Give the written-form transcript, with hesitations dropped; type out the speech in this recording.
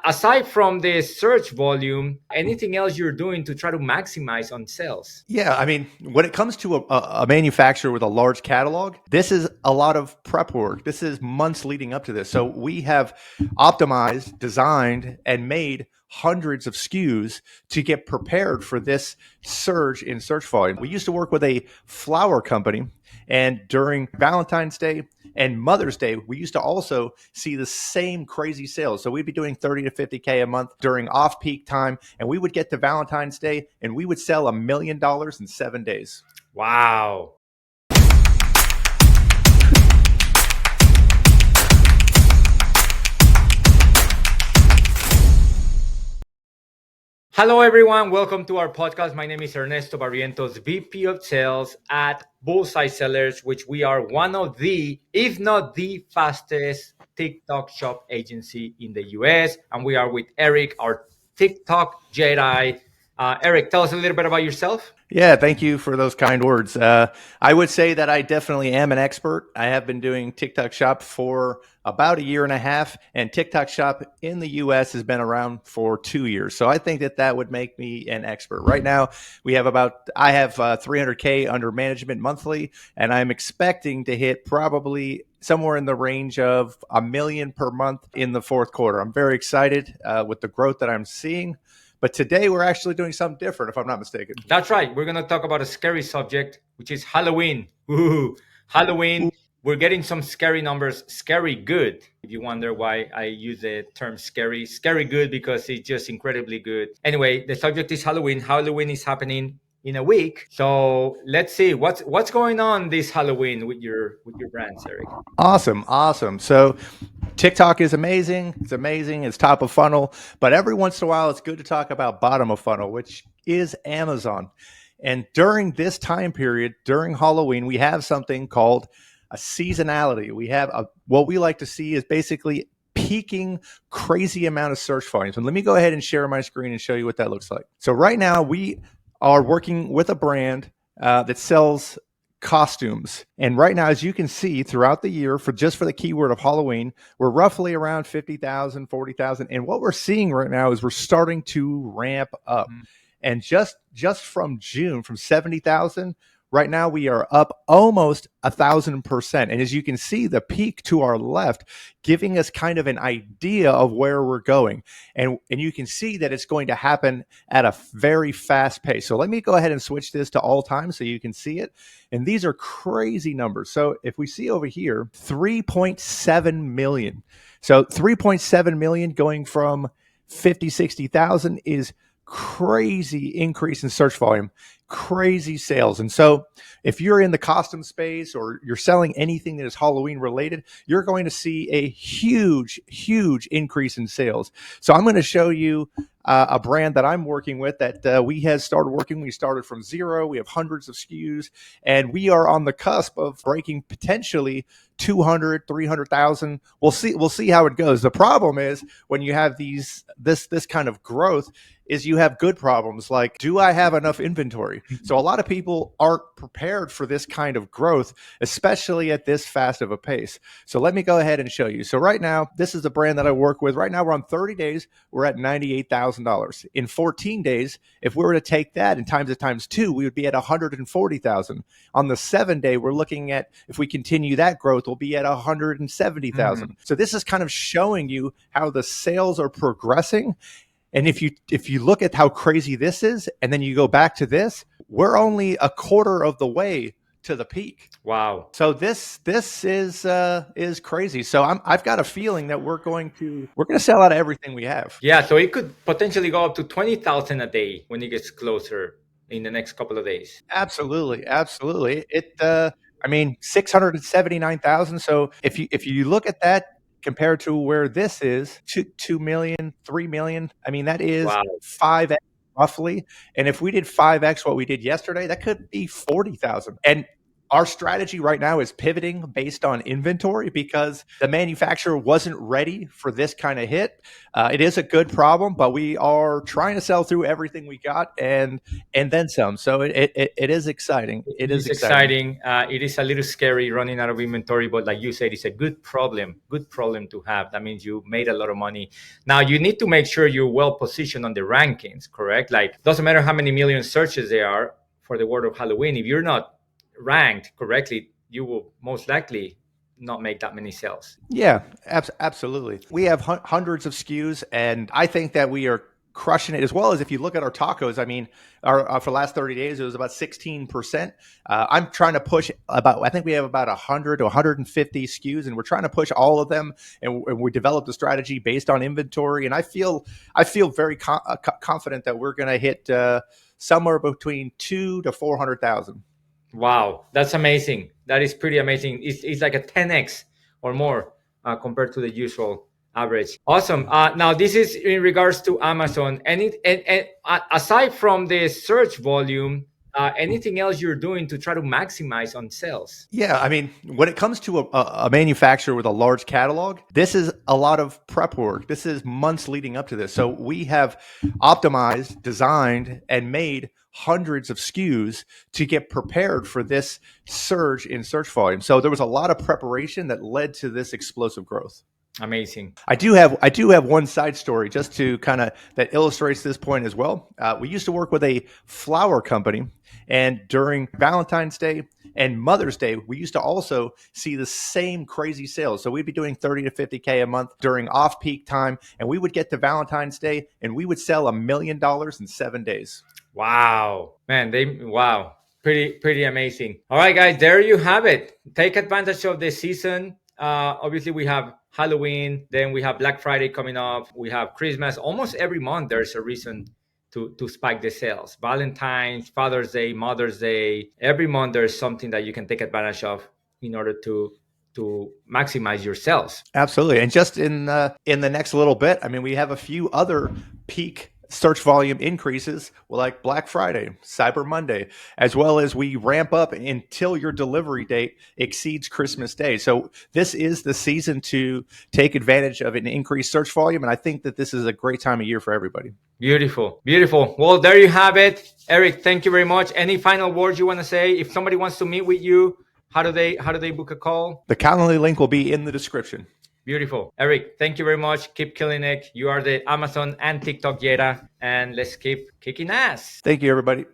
aside from the search volume, anything else you're doing to try to maximize on sales? Yeah, I mean, when it comes to a manufacturer with a large catalog, this is a lot of prep work. This is months leading up to this. So we have optimized, designed, and made hundreds of SKUs to get prepared for this surge in search volume. We used to work with a flower company, and during Valentine's Day and Mother's Day, we used to also see the same crazy sales. So we'd be doing 30 to 50K a month during off-peak time, and we would get to Valentine's Day and we would sell $1 million in 7 days. Wow. Hello, everyone. Welcome to our podcast. My name is Ernesto Barrientos, VP of Sales at Bullseye Sellers, which we are one of the, if not the fastest TikTok shop agency in the US. And we are with Eric, our TikTok Jedi. Eric, tell us a little bit about yourself. Yeah, thank you for those kind words. I would say that I definitely am an expert. I have been doing TikTok Shop for about 1.5 years, and TikTok Shop in the US has been around for 2 years. So I think that that would make me an expert. Right now, I have 300K under management monthly, and I'm expecting to hit probably somewhere in the range of $1 million per month in the fourth quarter. I'm very excited with the growth that I'm seeing. But today we're actually doing something different, if I'm not mistaken. That's right. We're going to talk about a scary subject, which is Halloween. Ooh, Halloween. We're getting some scary numbers, scary good. If you wonder why I use the term scary good, because it's just incredibly good. Anyway, the subject is Halloween. Halloween is happening in a week. So let's see what's going on this Halloween with your brands, Eric. Awesome. So TikTok is amazing. It's amazing. It's top of funnel. But every once in a while, it's good to talk about bottom of funnel, which is Amazon. And during this time period, during Halloween, we have something called a seasonality. We have what we like to see is basically peaking crazy amount of search volumes. And let me go ahead and share my screen and show you what that looks like. So right now we are working with a brand that sells costumes. And right now, as you can see throughout the year, for the keyword of Halloween, we're roughly around 50,000, 40,000. And what we're seeing right now is we're starting to ramp up. And just from June, from 70,000, right now we are up almost 1,000%. And as you can see, the peak to our left, giving us kind of an idea of where we're going. And you can see that it's going to happen at a very fast pace. So let me go ahead and switch this to all time so you can see it. And these are crazy numbers. So if we see over here, 3.7 million. So 3.7 million going from 50, 60,000 is crazy increase in search volume, crazy sales. And so if you're in the costume space or you're selling anything that is Halloween related, you're going to see a huge increase in sales. So I'm going to show you a brand that I'm working with that we have started working. We started from zero. We have hundreds of SKUs, and we are on the cusp of breaking potentially 200, 300,000. We'll see how it goes. The problem is when you have this kind of growth is you have good problems like, do I have enough inventory? So a lot of people aren't prepared for this kind of growth, especially at this fast of a pace. So let me go ahead and show you. So right now, this is the brand that I work with. Right now, we're on 30 days. We're at $98,000. In 14 days, if we were to take that and times it times 2, we would be at 140,000. On the 7-day, we're looking at, if we continue that growth, we'll be at 170,000. So this is kind of showing you how the sales are progressing. And if you look at how crazy this is, and then you go back to this, we're only a quarter of the way to the peak. Wow. So this is crazy. So I've got a feeling that we're going to sell out of everything we have. Yeah. So it could potentially go up to 20,000 a day when it gets closer in the next couple of days. Absolutely. I mean, 679,000. So if you look at that compared to where this is, 2 million, 3 million, I mean, that is 5x roughly. And if we did 5x what we did yesterday, that could be 40,000. And Our strategy right now is pivoting based on inventory because the manufacturer wasn't ready for this kind of hit. It is a good problem, but we are trying to sell through everything we got and then some. So it is exciting. It It is is exciting. exciting. It is a little scary running out of inventory, but like you said, it's a good problem to have. That means you made a lot of money. Now you need to make sure you're well positioned on the rankings, correct? Like, doesn't matter how many million searches there are for the word of Halloween. If you're not ranked correctly, you will most likely not make that many sales. Yeah, absolutely. We have hundreds of SKUs, and I think that we are crushing it. As well as if you look at our tacos, I mean, our for the last 30 days, it was about 16%. I'm trying to push about, I think we have about 100 to 150 SKUs, and we're trying to push all of them. And we developed a strategy based on inventory. And I feel very confident that we're going to hit somewhere between 2 to 400,000. Wow, that's amazing. That is pretty amazing. It's like a 10x or more compared to the usual average. Awesome. Now, this is in regards to Amazon. And aside from the search volume, anything else you're doing to try to maximize on sales? Yeah, I mean, when it comes to a manufacturer with a large catalog, this is a lot of prep work. This is months leading up to this. So we have optimized, designed, and made hundreds of SKUs to get prepared for this surge in search volume. So there was a lot of preparation that led to this explosive growth. Amazing. I do have one side story just to kind of that illustrates this point as well. We used to work with a flower company, and during Valentine's Day and Mother's Day, we used to also see the same crazy sales. So we'd be doing 30 to 50K a month during off-peak time, and we would get to Valentine's Day and we would sell $1 million in 7 days. Wow, man, wow, pretty amazing. All right, guys, there you have it. Take advantage of the season. Obviously, we have Halloween, then we have Black Friday coming up. We have Christmas. Almost every month, there's a reason to spike the sales. Valentine's, Father's Day, Mother's Day. Every month, there's something that you can take advantage of in order to maximize your sales. Absolutely, and just in the next little bit, I mean, we have a few other peak search volume increases like Black Friday, Cyber Monday, as well as we ramp up until your delivery date exceeds Christmas Day. So this is the season to take advantage of an increased search volume. And I think that this is a great time of year for everybody. Beautiful. Beautiful. Well, there you have it. Eric, thank you very much. Any final words you want to say? If somebody wants to meet with you, how do they book a call? The Calendly link will be in the description. Beautiful. Eric, thank you very much. Keep killing it. You are the Amazon and TikTok Jedi, and let's keep kicking ass. Thank you, everybody.